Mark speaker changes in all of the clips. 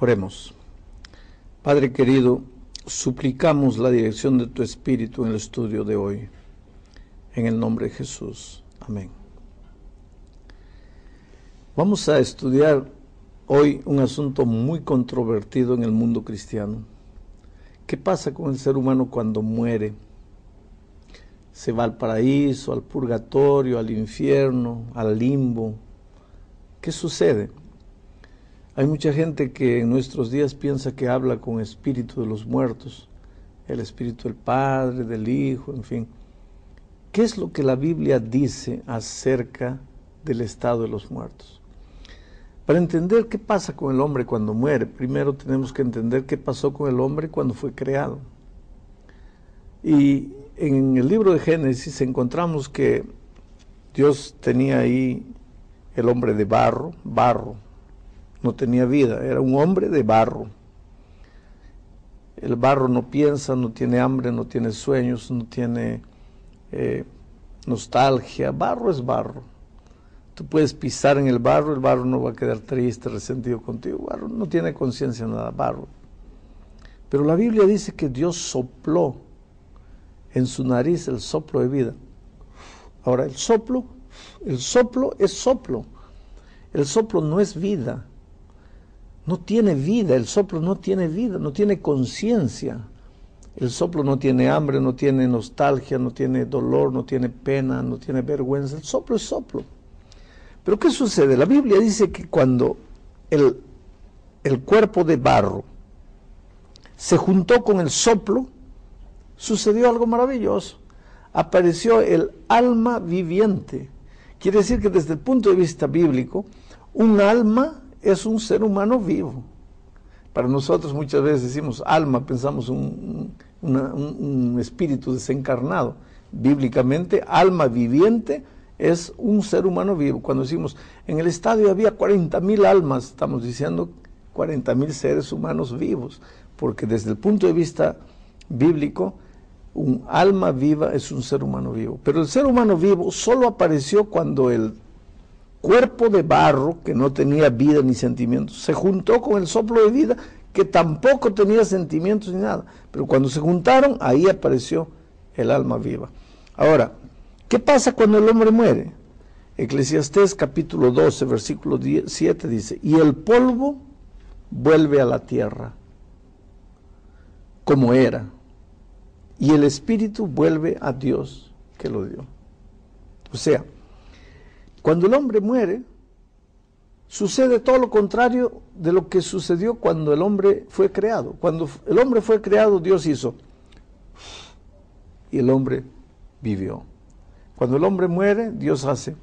Speaker 1: Oremos. Padre querido, suplicamos la dirección de tu Espíritu en el estudio de hoy. En el nombre de Jesús. Amén. Vamos a estudiar hoy un asunto muy controvertido en el mundo cristiano. ¿Qué pasa con el ser humano cuando muere? ¿Se va al paraíso, al purgatorio, al infierno, al limbo? ¿Qué sucede? Hay mucha gente que en nuestros días piensa que habla con espíritu de los muertos, el espíritu del Padre, del Hijo, en fin. ¿Qué es lo que la Biblia dice acerca del estado de los muertos? Para entender qué pasa con el hombre cuando muere, primero tenemos que entender qué pasó con el hombre cuando fue creado. Y en el libro de Génesis encontramos que Dios tenía ahí el hombre de barro, no tenía vida, era un hombre de barro. El barro no piensa, no tiene hambre, no tiene sueños, no tiene nostalgia. Barro es barro. Tú puedes pisar en el barro no va a quedar triste, resentido contigo. Barro no tiene conciencia de nada, barro. Pero la Biblia dice que Dios sopló en su nariz el soplo de vida. Ahora, el soplo es soplo. El soplo no es vida. No tiene vida, el soplo no tiene vida, no tiene conciencia. El soplo no tiene hambre, no tiene nostalgia, no tiene dolor, no tiene pena, no tiene vergüenza. El soplo es soplo. Pero ¿qué sucede? La Biblia dice que cuando el cuerpo de barro se juntó con el soplo, sucedió algo maravilloso. Apareció el alma viviente. Quiere decir que desde el punto de vista bíblico, un alma es un ser humano vivo. Para nosotros muchas veces decimos alma, pensamos un espíritu desencarnado. Bíblicamente, alma viviente es un ser humano vivo. Cuando decimos, en el estadio había 40,000 almas, estamos diciendo 40,000 seres humanos vivos, porque desde el punto de vista bíblico, un alma viva es un ser humano vivo. Pero el ser humano vivo solo apareció cuando el cuerpo de barro, que no tenía vida ni sentimientos, se juntó con el soplo de vida, que tampoco tenía sentimientos ni nada. Pero cuando se juntaron, ahí apareció el alma viva. Ahora, ¿qué pasa cuando el hombre muere? Eclesiastés capítulo 12, versículo 7 dice, y el polvo vuelve a la tierra, como era, y el espíritu vuelve a Dios que lo dio. O sea, cuando el hombre muere, sucede todo lo contrario de lo que sucedió cuando el hombre fue creado. Cuando el hombre fue creado, Dios hizo, y el hombre vivió. Cuando el hombre muere, Dios hace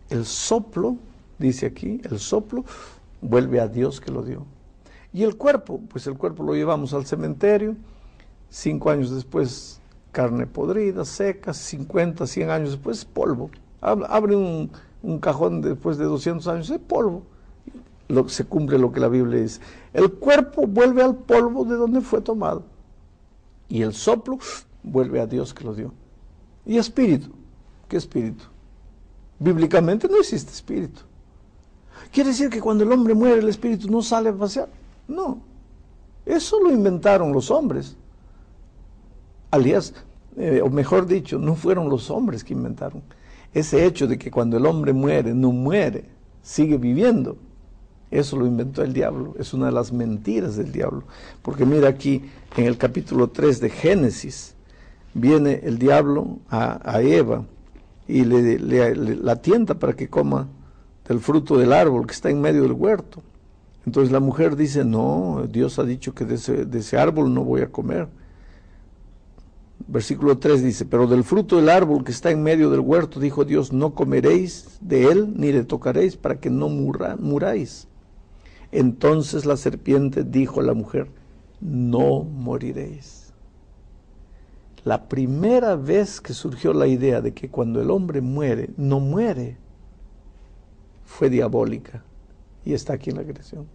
Speaker 1: el soplo, dice aquí, el soplo vuelve a Dios que lo dio. Y el cuerpo, pues el cuerpo lo llevamos al cementerio, 5 años después carne podrida, seca, 50, 100 años después polvo. Abre un cajón después de 200 años, es polvo. Se cumple lo que la Biblia dice. El cuerpo vuelve al polvo de donde fue tomado. Y el soplo vuelve a Dios que lo dio. ¿Y espíritu? ¿Qué espíritu? Bíblicamente no existe espíritu. ¿Quiere decir que cuando el hombre muere el espíritu no sale a pasear? No. Eso lo inventaron los hombres. Aliás, o mejor dicho, no fueron los hombres que inventaron. Ese hecho de que cuando el hombre muere, no muere, sigue viviendo, eso lo inventó el diablo. Es una de las mentiras del diablo. Porque mira aquí, en el capítulo 3 de Génesis, viene el diablo a Eva y la tienta para que coma del fruto del árbol que está en medio del huerto. Entonces la mujer dice, no, Dios ha dicho que de ese árbol no voy a comer. Versículo 3 dice, pero del fruto del árbol que está en medio del huerto, dijo Dios, no comeréis de él, ni le tocaréis, para que no muráis. Entonces la serpiente dijo a la mujer, no moriréis. La primera vez que surgió la idea de que cuando el hombre muere, no muere, fue diabólica, y está aquí en la creación.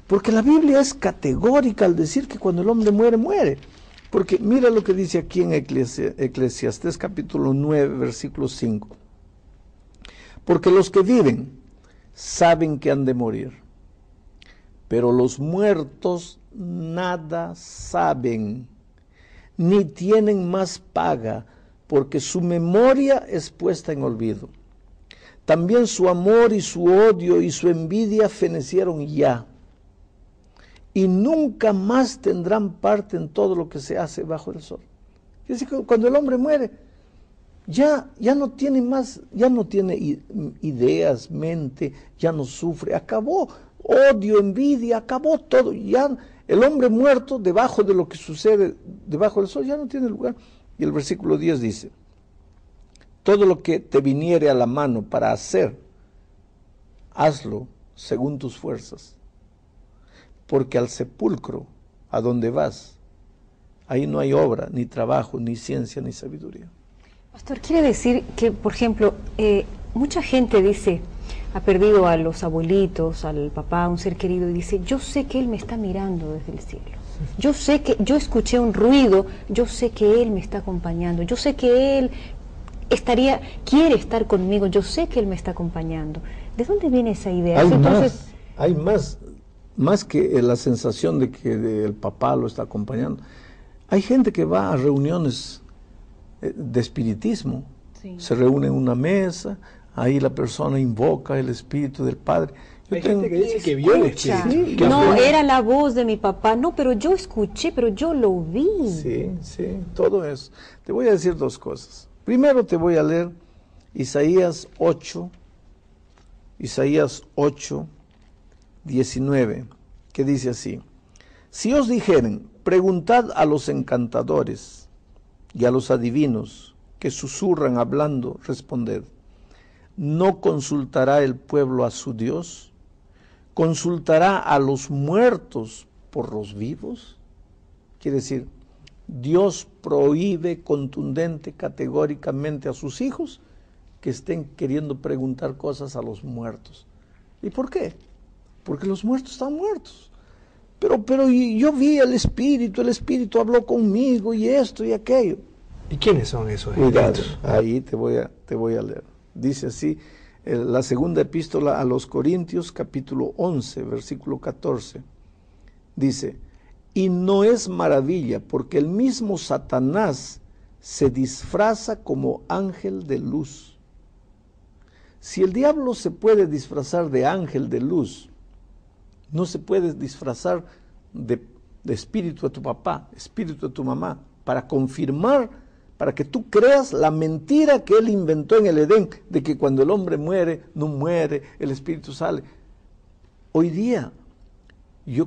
Speaker 1: Porque la Biblia es categórica al decir que cuando el hombre muere, muere. Porque mira lo que dice aquí en Eclesiastés capítulo 9, versículo 5. Porque los que viven saben que han de morir, pero los muertos nada saben, ni tienen más paga, porque su memoria es puesta en olvido. También su amor y su odio y su envidia fenecieron ya, y nunca más tendrán parte en todo lo que se hace bajo el sol. Es decir, cuando el hombre muere, ya no tiene más, ya no tiene ideas, mente, ya no sufre, acabó odio, envidia, acabó todo. Ya el hombre muerto, debajo de lo que sucede debajo del sol, ya no tiene lugar. Y el versículo 10 dice: todo lo que te viniere a la mano para hacer, hazlo según tus fuerzas, porque al sepulcro, a donde vas, ahí no hay obra, ni trabajo, ni ciencia, ni sabiduría.
Speaker 2: Pastor, quiere decir que, por ejemplo, mucha gente dice, ha perdido a los abuelitos, al papá, a un ser querido, y dice, yo sé que Él me está mirando desde el cielo. Yo sé que, yo escuché un ruido, yo sé que Él me está acompañando, yo sé que Él quiere estar conmigo, yo sé que Él me está acompañando. ¿De dónde viene esa idea?
Speaker 1: Hay más que la sensación de que el papá lo está acompañando. Hay gente que va a reuniones de espiritismo, sí. Se reúne en una mesa, ahí la persona invoca el espíritu del Padre.
Speaker 3: Hay gente que dice que vio el espíritu.
Speaker 2: Sí, no, era la voz de mi papá, no, pero yo escuché, pero yo lo vi.
Speaker 1: Sí, todo eso. Te voy a decir dos cosas. Primero te voy a leer Isaías 8, 19, que dice así: si os dijeren, preguntad a los encantadores y a los adivinos que susurran hablando, responded, ¿no consultará el pueblo a su Dios? ¿Consultará a los muertos por los vivos? Quiere decir, Dios prohíbe contundente, categóricamente a sus hijos que estén queriendo preguntar cosas a los muertos. ¿Y por qué? Porque los muertos están muertos. Pero yo vi el espíritu habló conmigo y esto y aquello.
Speaker 3: ¿Y quiénes son esos
Speaker 1: espíritus? Ahí te voy a leer. Dice así, la segunda epístola a los Corintios, capítulo 11, versículo 14. Dice, y no es maravilla, porque el mismo Satanás se disfraza como ángel de luz. Si el diablo se puede disfrazar de ángel de luz, no se puede disfrazar de espíritu de tu papá, espíritu de tu mamá, para confirmar, para que tú creas la mentira que él inventó en el Edén, de que cuando el hombre muere, no muere, el espíritu sale. Hoy día,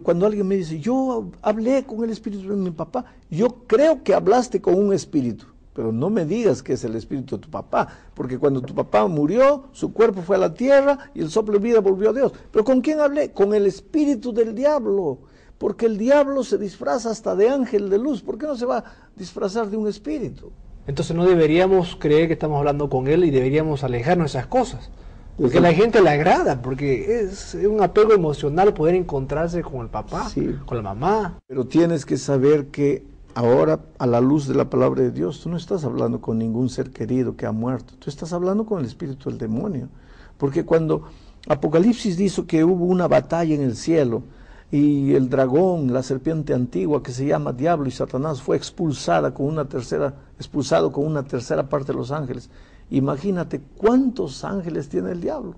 Speaker 1: cuando alguien me dice, yo hablé con el espíritu de mi papá, yo creo que hablaste con un espíritu, pero no me digas que es el espíritu de tu papá, porque cuando tu papá murió, su cuerpo fue a la tierra y el soplo de vida volvió a Dios. ¿Pero con quién hablé? Con el espíritu del diablo, porque el diablo se disfraza hasta de ángel de luz. ¿Por qué no se va a disfrazar de un espíritu?
Speaker 3: Entonces no deberíamos creer que estamos hablando con él y deberíamos alejarnos de esas cosas. Porque a la gente le agrada, porque es un apego emocional poder encontrarse con el papá, sí, con la mamá.
Speaker 1: Pero tienes que saber que ahora, a la luz de la palabra de Dios, tú no estás hablando con ningún ser querido que ha muerto, tú estás hablando con el espíritu del demonio. Porque cuando Apocalipsis dice que hubo una batalla en el cielo, y el dragón, la serpiente antigua que se llama Diablo y Satanás, fue expulsado con una tercera parte de los ángeles. Imagínate cuántos ángeles tiene el diablo.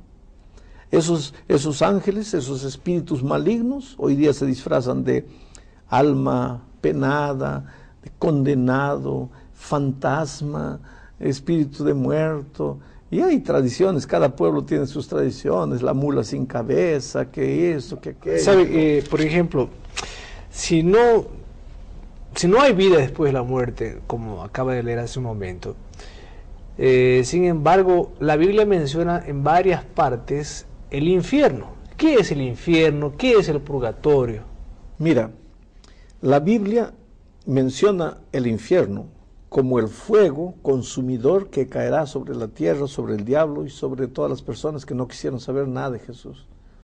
Speaker 1: Esos ángeles, esos espíritus malignos, hoy día se disfrazan de alma penada, de condenado, fantasma, espíritu de muerto. Y hay tradiciones, cada pueblo tiene sus tradiciones, la mula sin cabeza, que eso, que aquello.
Speaker 3: ¿Sabe? Por ejemplo, si no hay vida después de la muerte, como acaba de leer hace un momento, sin embargo, la Biblia menciona en varias partes el infierno. ¿Qué es el infierno? ¿Qué es el purgatorio?
Speaker 1: Mira, la Biblia menciona el infierno como el fuego consumidor que caerá sobre la tierra, sobre el diablo y sobre todas las personas que no quisieron saber nada de Jesús.